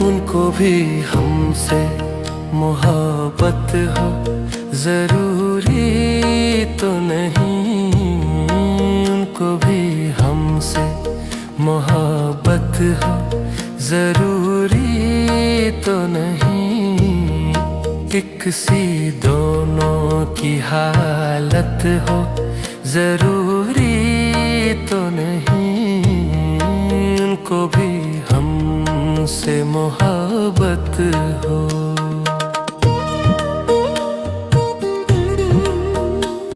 उनको भी हमसे मोहब्बत हो जरूरी तो नहीं, उनको भी हमसे मोहब्बत हो जरूरी तो नहीं। एक सी दोनों की हालत हो जरूरी तो नहीं, उनको भी हमसे मोहब्बत हो।